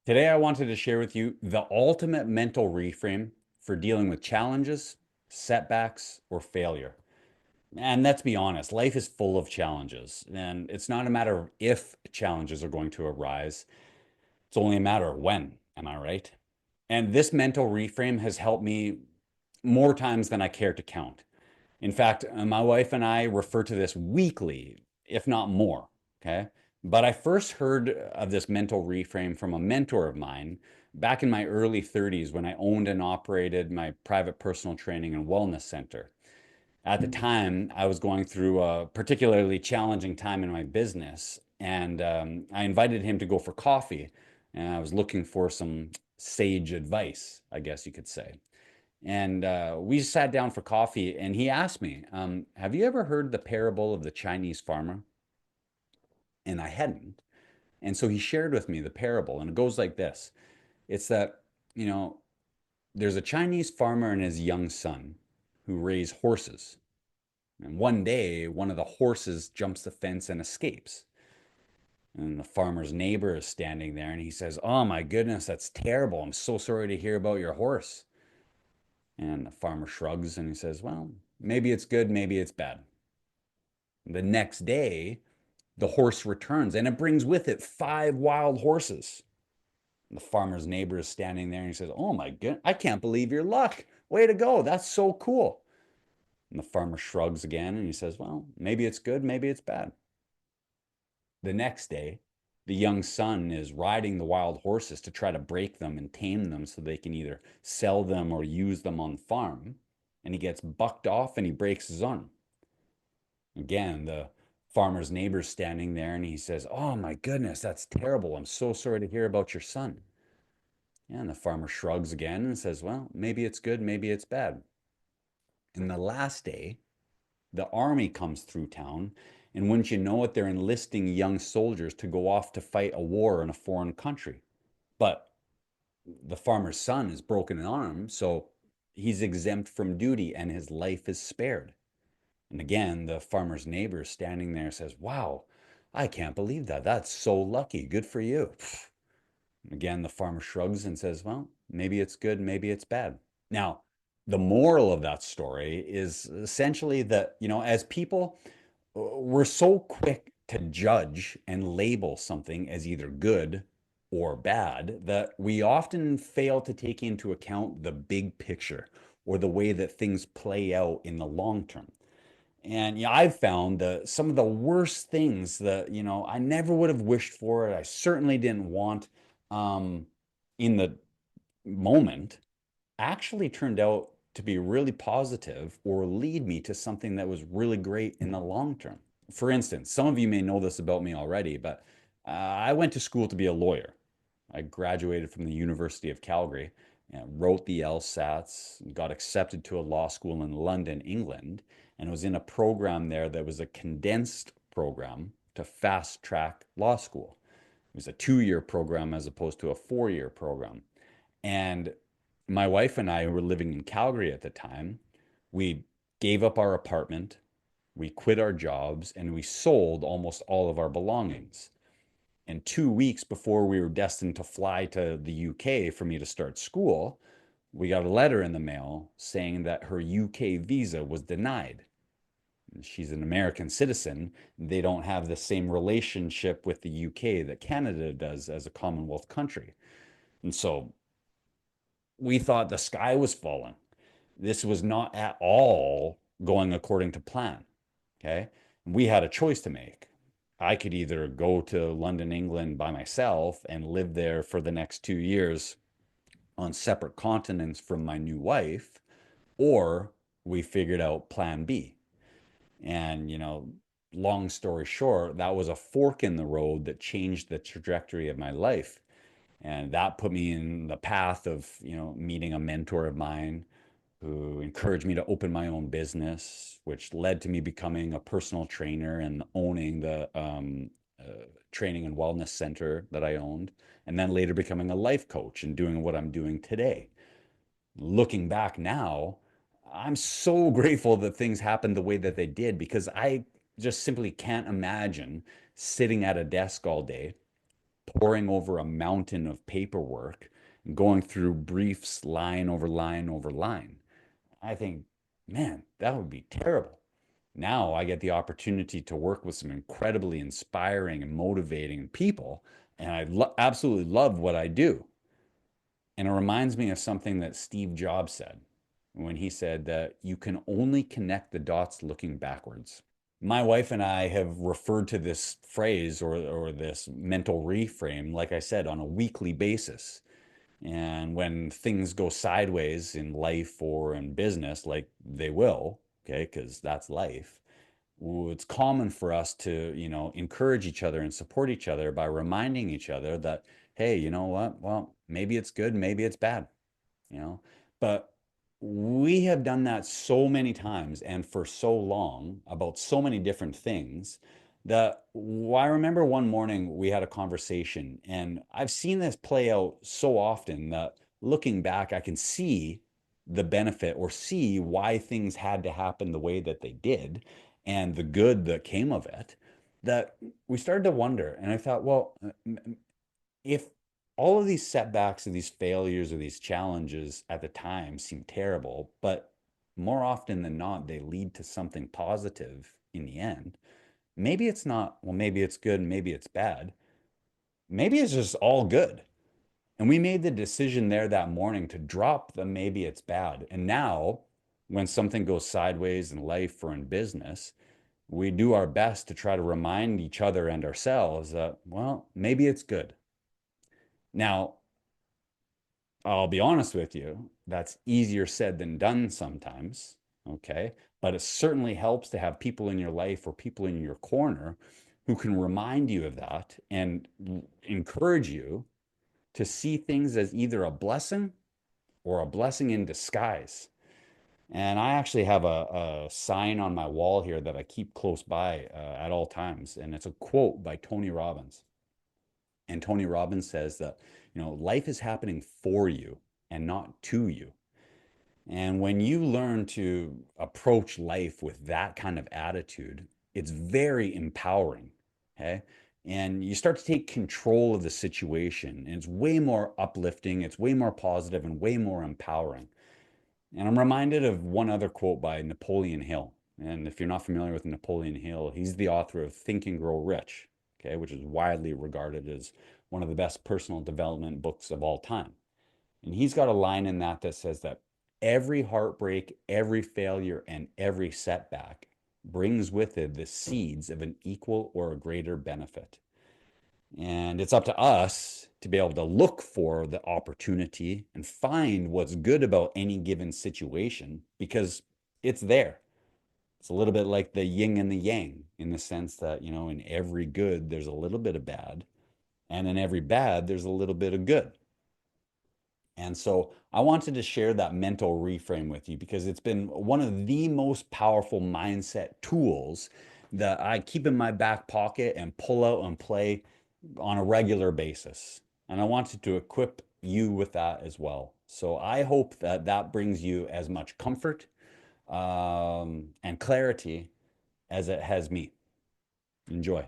Today, I wanted to share with you the ultimate mental reframe for dealing with challenges, setbacks, or failure. And let's be honest, life is full of challenges. And it's not a matter of if challenges are going to arise, it's only a matter of when. Am I right? And this mental reframe has helped me more times than I care to count. In fact, my wife and I refer to this weekly, if not more. Okay. But I first heard of this mental reframe from a mentor of mine back in my early 30s when I owned and operated my private personal training and wellness center. At the time, I was going through a particularly challenging time in my business, and I invited him to go for coffee. And I was looking for some sage advice, I guess you could say. And we sat down for coffee, and he asked me, have you ever heard the parable of the Chinese farmer? And I hadn't. And so he shared with me the parable, and it goes like this. It's that, you know, there's a Chinese farmer and his young son who raise horses. And one day, one of the horses jumps the fence and escapes. And the farmer's neighbor is standing there, and he says, "Oh my goodness, that's terrible. I'm so sorry to hear about your horse." And the farmer shrugs and he says, "Well, maybe it's good, maybe it's bad." The next day, the horse returns and it brings with it five wild horses. The farmer's neighbor is standing there and he says, "Oh my goodness, I can't believe your luck. Way to go. That's so cool." And the farmer shrugs again and he says, "Well, maybe it's good, maybe it's bad." The next day, the young son is riding the wild horses to try to break them and tame them so they can either sell them or use them on the farm. And he gets bucked off and he breaks his arm. Again, the farmer's neighbor's standing there and he says, "Oh my goodness, that's terrible. I'm so sorry to hear about your son." And the farmer shrugs again and says, "Well, maybe it's good, maybe it's bad." And the last day, the army comes through town. And wouldn't you know it, they're enlisting young soldiers to go off to fight a war in a foreign country. But the farmer's son is broken an arm, so he's exempt from duty and his life is spared. And again, the farmer's neighbor standing there says, "Wow, I can't believe that. That's so lucky. Good for you." And again, the farmer shrugs and says, "Well, maybe it's good, maybe it's bad." Now, the moral of that story is essentially that, as people, we're so quick to judge and label something as either good or bad that we often fail to take into account the big picture or the way that things play out in the long term. And I've found that some of the worst things that, I never would have wished for it, I certainly didn't want um, in the moment, actually turned out to be really positive or lead me to something that was really great in the long term. For instance, some of you may know this about me already, but I went to school to be a lawyer. I graduated from the University of Calgary, and wrote the LSATs, got accepted to a law school in London, England, and was in a program there that was a condensed program to fast track law school. It was a 2 year program as opposed to a 4 year program. And my wife and I, who were living in Calgary at the time, we gave up our apartment, we quit our jobs, and we sold almost all of our belongings. And 2 weeks before we were destined to fly to the UK for me to start school, we got a letter in the mail saying that her UK visa was denied. She's an American citizen. They don't have the same relationship with the UK that Canada does as a Commonwealth country. And so we thought the sky was falling. This was not at all going according to plan. Okay. We had a choice to make. I could either go to London, England by myself and live there for the next 2 years on separate continents from my new wife, or we figured out plan B. And, long story short, that was a fork in the road that changed the trajectory of my life. And that put me in the path of, meeting a mentor of mine who encouraged me to open my own business, which led to me becoming a personal trainer and owning the training and wellness center that I owned, and then later becoming a life coach and doing what I'm doing today. Looking back now, I'm so grateful that things happened the way that they did because I just simply can't imagine sitting at a desk all day poring over a mountain of paperwork and going through briefs line over line over line. I think, man, that would be terrible. Now I get the opportunity to work with some incredibly inspiring and motivating people, and absolutely love what I do. And it reminds me of something that Steve Jobs said when he said that you can only connect the dots looking backwards. My wife and I have referred to this phrase or this mental reframe, like I said, on a weekly basis. And when things go sideways in life or in business, like they will, okay, because that's life, it's common for us to, encourage each other and support each other by reminding each other that, hey, you know what? Well, maybe it's good, maybe it's bad, you know. But we have done that so many times and for so long about so many different things that I remember one morning we had a conversation, and I've seen this play out so often that looking back, I can see the benefit or see why things had to happen the way that they did and the good that came of it. That we started to wonder, and I thought, well, if all of these setbacks or these failures or these challenges at the time seem terrible, but more often than not, they lead to something positive in the end. Maybe it's not, well, maybe it's good, maybe it's bad. Maybe it's just all good. And we made the decision there that morning to drop the maybe it's bad. And now, when something goes sideways in life or in business, we do our best to try to remind each other and ourselves that, well, maybe it's good. Now, I'll be honest with you, that's easier said than done sometimes. Okay. But it certainly helps to have people in your life or people in your corner who can remind you of that and encourage you to see things as either a blessing or a blessing in disguise. And I actually have a sign on my wall here that I keep close by at all times. And it's a quote by Tony Robbins. And Tony Robbins says that, life is happening for you and not to you. And when you learn to approach life with that kind of attitude, it's very empowering. Okay. And you start to take control of the situation. And it's way more uplifting, it's way more positive, and way more empowering. And I'm reminded of one other quote by Napoleon Hill. And if you're not familiar with Napoleon Hill, he's the author of Think and Grow Rich, okay, which is widely regarded as one of the best personal development books of all time. And he's got a line in that that says that every heartbreak, every failure, and every setback brings with it the seeds of an equal or a greater benefit. And it's up to us to be able to look for the opportunity and find what's good about any given situation because it's there. It's a little bit like the yin and the yang in the sense that, in every good, there's a little bit of bad. And in every bad, there's a little bit of good. And so I wanted to share that mental reframe with you because it's been one of the most powerful mindset tools that I keep in my back pocket and pull out and play on a regular basis. And I wanted to equip you with that as well. So I hope that that brings you as much comfort and clarity as it has me. Enjoy.